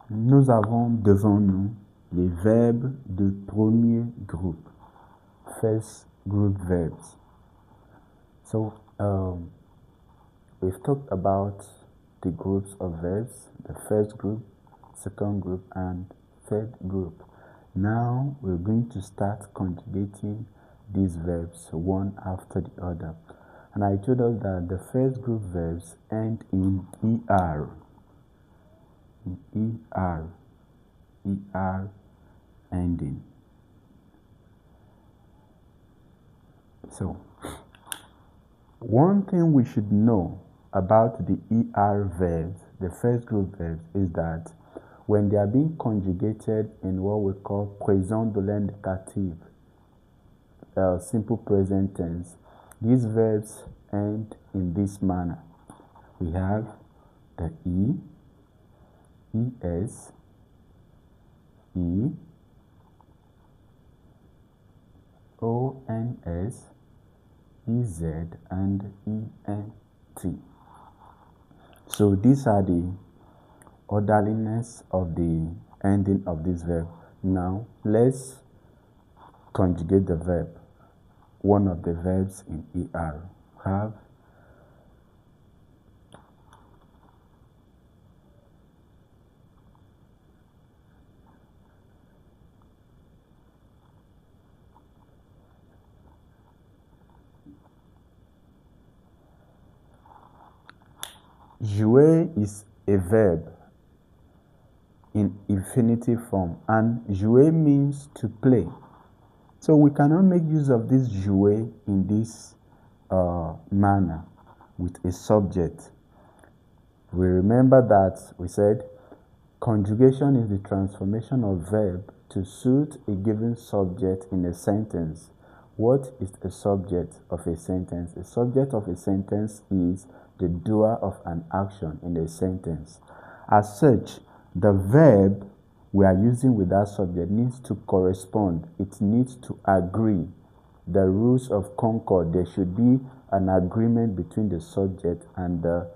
Nous avons devant nous les verbes de premier groupe, first group verbs. So we've talked about the groups of verbs, the first group, second group, and third group. Now we're going to start conjugating these verbs one after the other. And I told us that the first group verbs end in ER. ER ending. So, one thing we should know about the ER verbs, the first group verbs, is that when they are being conjugated in what we call présent de l'indicatif, simple present tense, these verbs end in this manner. We have the E, ES, E, ONS, EZ, and ENT. So these are the orderliness of the ending of this verb. Now let's conjugate the verb. One of the verbs in ER. Have jouer is a verb in infinitive form, and jouer means to play. So we cannot make use of this jouer in this manner with a subject. We remember that we said conjugation is the transformation of verb to suit a given subject in a sentence. What is a subject of a sentence? A subject of a sentence is the doer of an action in a sentence. As such, the verb we are using with that subject needs to correspond. It needs to agree. The rules of concord, there should be an agreement between the subject and the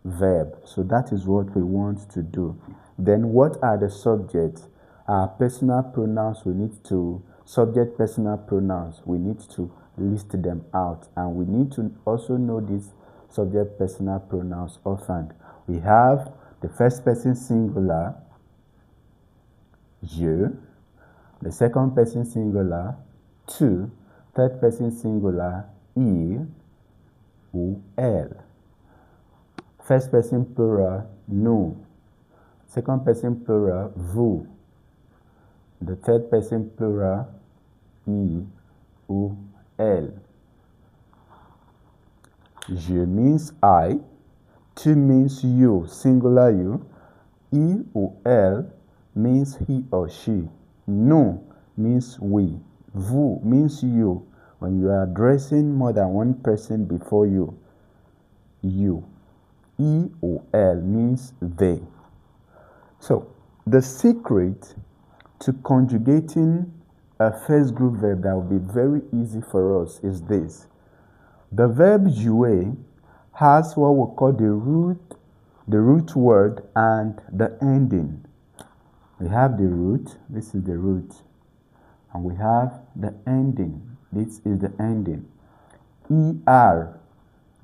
verb. So that is what we want to do. Then what are the subjects? Our personal pronouns, we need to, subject personal pronouns, we need to list them out. And we need to also know these subject personal pronouns offhand. We have the first person singular, je, the second person singular, tu, third person singular, il ou elle. First person plural, nous. Second person plural, vous. The third person plural, il ou elle. Je means I, tu means you, singular you, il ou elle means he or she, nous means we, vous means you, when you are addressing more than one person before you, you, il ou elle means they. So, the secret to conjugating a first group verb that will be very easy for us is this. The verb jouer has what we call the root word and the ending. We have the root, this is the root, and we have the ending, this is the ending. ER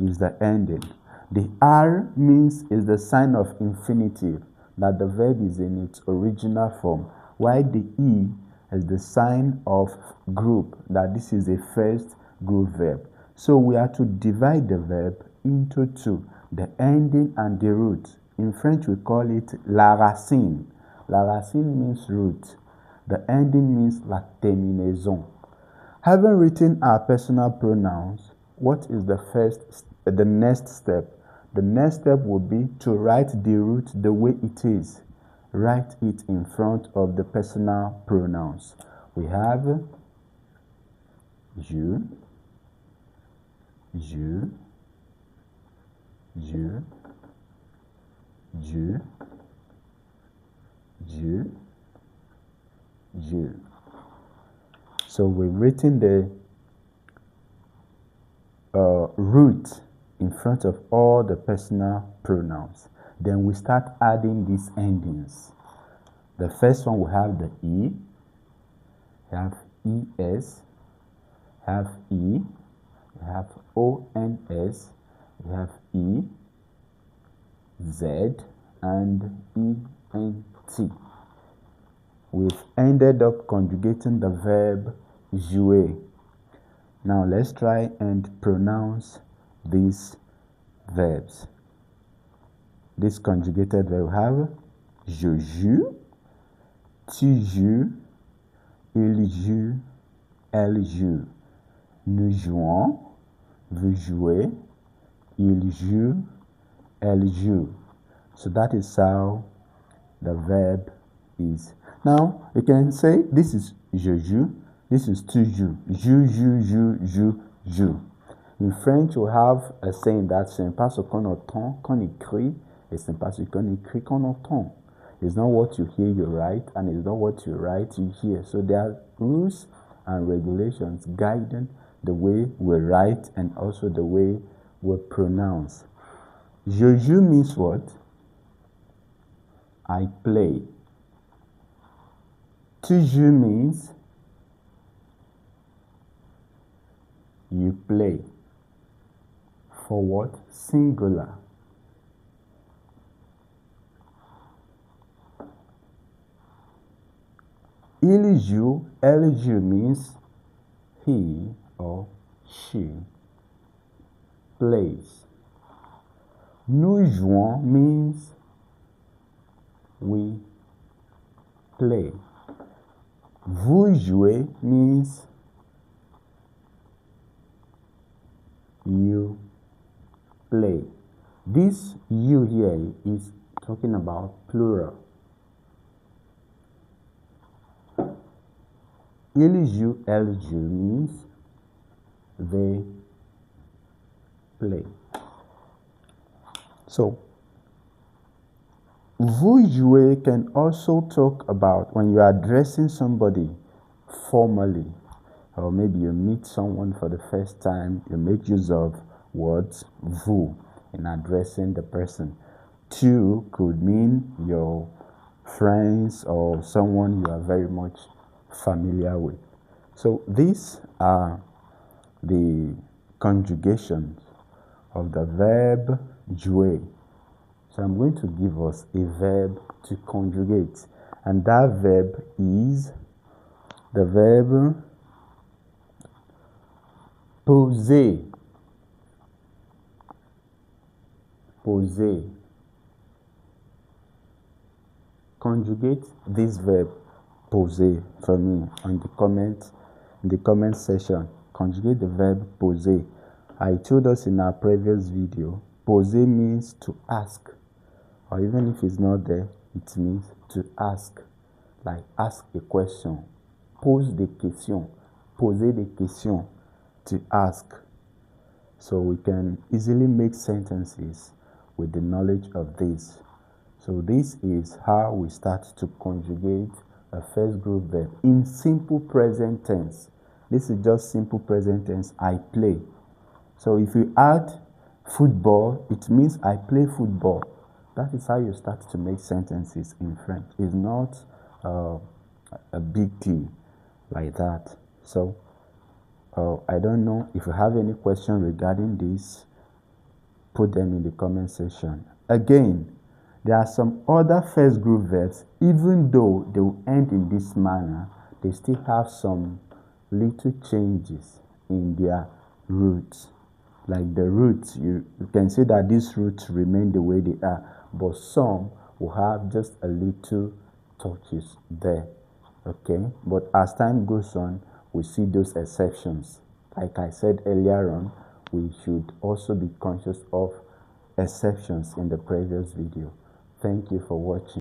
is the ending. The R means is the sign of infinitive, that the verb is in its original form, while the E is the sign of group, that this is a first group verb. So we are to divide the verb into two, the ending and the root. In French we call it la racine. La racine means root. The ending means la terminaison. Having written our personal pronouns, what is the next step? The next step would be to write the root the way it is. Write it in front of the personal pronouns. We have je, je, je, je, je, je. So we've written the root in front of all the personal pronouns. Then we start adding these endings. The first one we have the E, we have ES, we have E, we have ONS, we have E, Z, and ENT. We've ended up conjugating the verb jouer. Now let's try and pronounce these verbs. This conjugated verb have je joue, tu joues, il joue, elle joue. Nous jouons, vous jouez, il joue, elle joue. So that is how the verb is. Now you can say this is je joue, this is tu joues. Joue. In French, we have a saying that c'est pas ce qu'on entend qu'on écrit, et c'est pas ce qu'on écrit qu'on entend. It's not what you hear you write, and it's not what you write you hear. So there are rules and regulations guiding the way we write and also the way we pronounce. Je joue means what? I play. Tu joues means you play. For what? Singular. Il joue, elle joue means he or she plays. Nous jouons means we play. Vous jouez means you play. This you here is talking about plural. Il joue, elle joue means they play. So, vous jouez can also talk about when you are addressing somebody formally, or maybe you meet someone for the first time, you make use of words vous in addressing the person. Tu could mean your friends or someone you are very much familiar with. So these are the conjugations of the verb jouer. So I'm going to give us a verb to conjugate, and that verb is the verb poser. Poser. Conjugate this verb poser for me in the comment section. Conjugate the verb poser. I told us in our previous video, poser means to ask, or even if it's not there, it means to ask, like ask a question. Pose des questions. Poser des questions, to ask. So we can easily make sentences with the knowledge of this. So this is how we start to conjugate a first group verb in simple present tense. This is just simple present tense, I play. So if you add football, it means I play football. That is how you start to make sentences in French. It's not a big deal like that. So I don't know if you have any question regarding this, put them in the comment section. Again, there are some other first group verbs, even though they will end in this manner, they still have some little changes in their roots. Like the roots, you can see that these roots remain the way they are, but some will have just a little touches there. Okay, but as time goes on, we see those exceptions. Like I said earlier on, we should also be conscious of exceptions in the previous video. Thank you for watching.